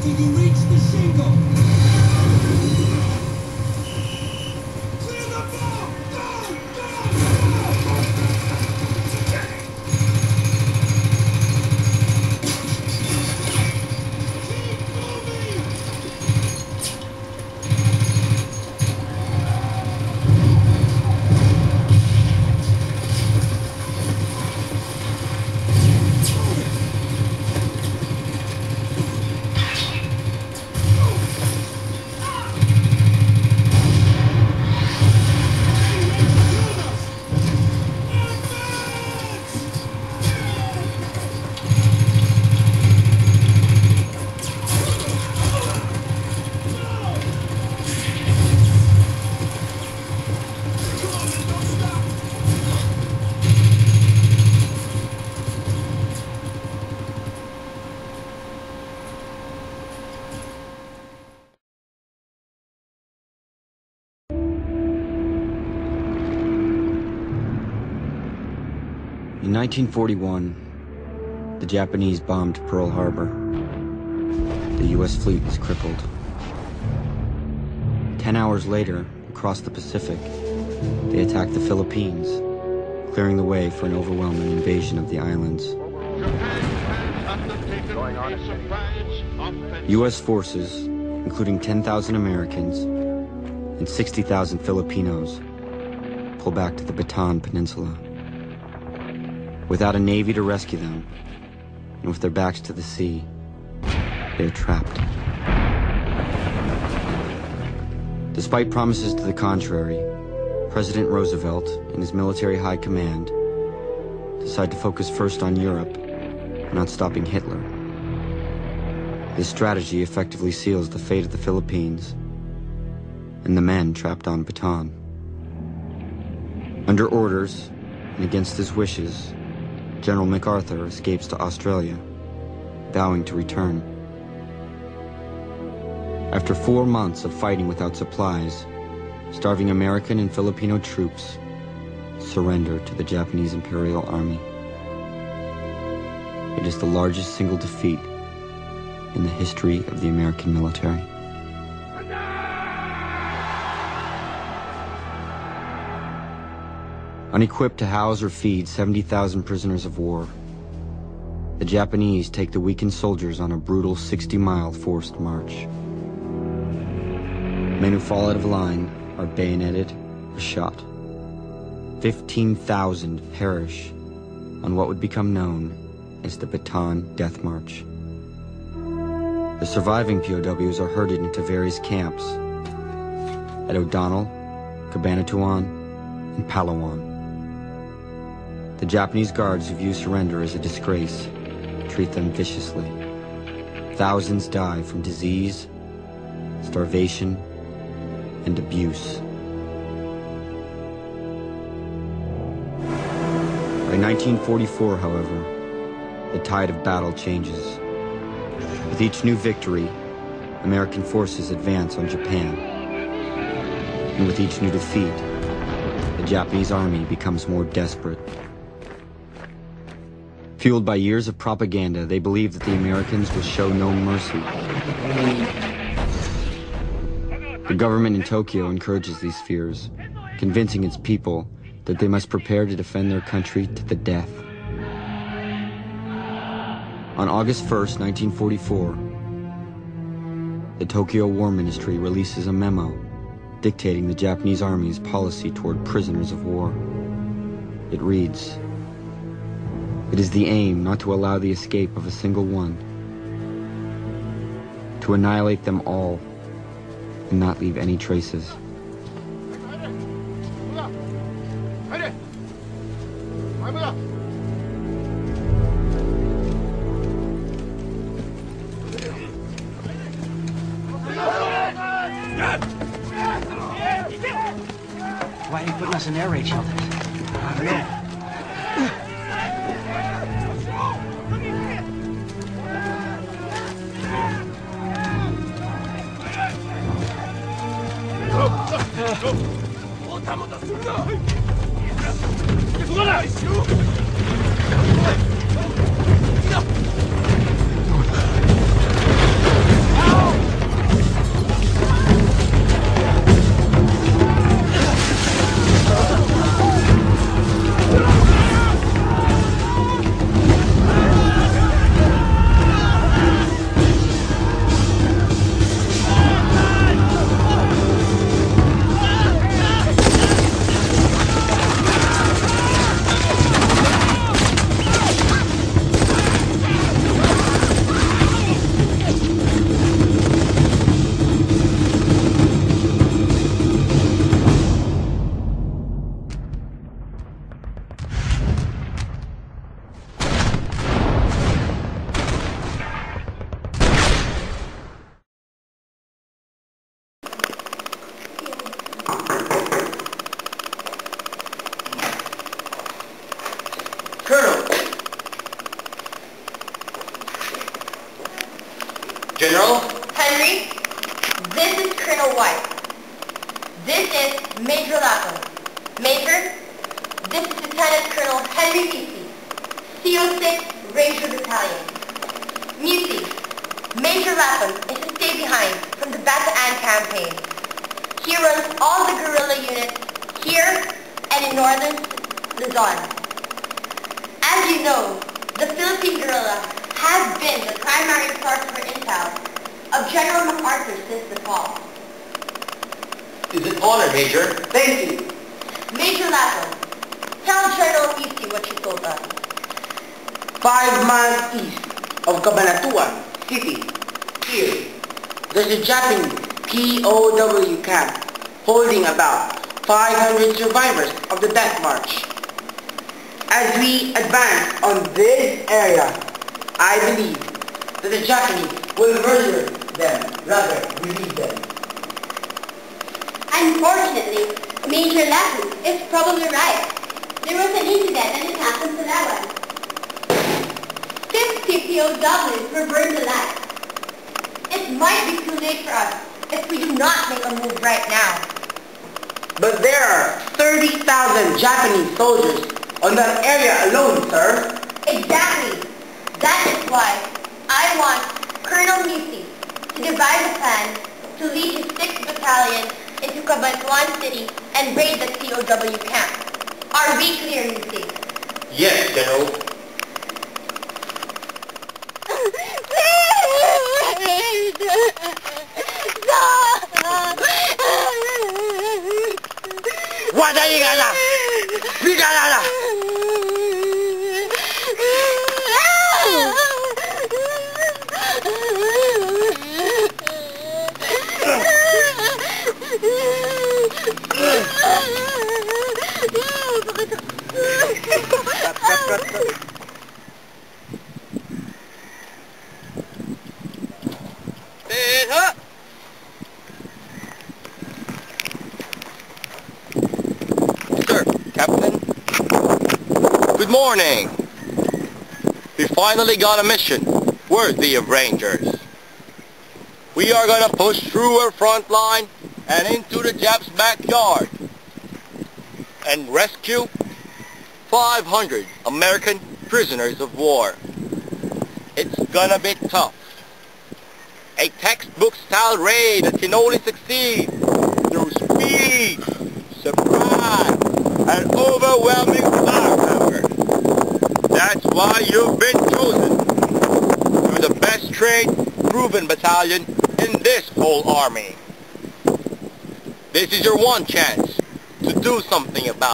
till you reach the shingle. Clear the ball! Go! Go! Go! In 1941, the Japanese bombed Pearl Harbor. The U.S. fleet was crippled. 10 hours later, across the Pacific, they attacked the Philippines, clearing the way for an overwhelming invasion of the islands. U.S. forces, including 10,000 Americans and 60,000 Filipinos, pull back to the Bataan Peninsula. Without a navy to rescue them, and with their backs to the sea, they are trapped. Despite promises to the contrary, President Roosevelt and his military high command decide to focus first on Europe and on stopping Hitler. This strategy effectively seals the fate of the Philippines and the men trapped on Bataan. Under orders, and against his wishes, General MacArthur escapes to Australia, vowing to return. After 4 months of fighting without supplies, starving American and Filipino troops surrender to the Japanese Imperial Army. It is the largest single defeat in the history of the American military. Unequipped to house or feed 70,000 prisoners of war, the Japanese take the weakened soldiers on a brutal 60-mile forced march. Men who fall out of line are bayoneted or shot. 15,000 perish on what would become known as the Bataan Death March. The surviving POWs are herded into various camps at O'Donnell, Kapangyarihan, and Palawan. The Japanese guards who view surrender as a disgrace treat them viciously. Thousands die from disease, starvation, and abuse. By 1944, however, the tide of battle changes. With each new victory, American forces advance on Japan. And with each new defeat, the Japanese army becomes more desperate. Fueled by years of propaganda, they believe that the Americans will show no mercy. The government in Tokyo encourages these fears, convincing its people that they must prepare to defend their country to the death. On August 1st, 1944, the Tokyo War Ministry releases a memo dictating the Japanese Army's policy toward prisoners of war. It reads, "It is the aim not to allow the escape of a single one, to annihilate them all and not leave any traces." Why are you putting us in air raid shelters? I don't know. General? Henry, this is Colonel White. This is Major Lapham. Major, this is Lieutenant Colonel Henry Musi, CO6 Ranger Battalion. Musi, Major Lapham is to stay behind from the Bataan campaign. He runs all the guerrilla units here and in northern Luzon. As you know, the Philippine guerrilla has been the primary source for intel of General MacArthur since the fall. Is an honor, Major. Thank you. Major Lapham, tell General Musi what you told us. 5 miles east of Cabanatuan City, here, there's a Japanese POW camp holding about 500 survivors of the Death March. As we advance on this area, I believe that the Japanese will murder them, rather release them. Unfortunately, Major Lapham is probably right. There was an incident and it happened to that one. 50 POWs were burned alive. It might be too late for us if we do not make a move right now. But there are 30,000 Japanese soldiers on that area alone, sir. Exactly. That is why I want Colonel Musi to devise a plan to lead his 6th Battalion into Cabanatuan City and raid the POW camp. Are we clear, Musi? Yes, General. Wadayi ka na! Bigala na! Sir, Captain. Good morning. We finally got a mission worthy of Rangers. We are gonna push through our front line and into the Japs' backyard and rescue 500 American prisoners of war. It's gonna be tough. A textbook-style raid that can only succeed through speed, surprise, and overwhelming firepower. That's why you've been chosen. You're the best trained, proven battalion in this whole army. This is your one chance to do something about it.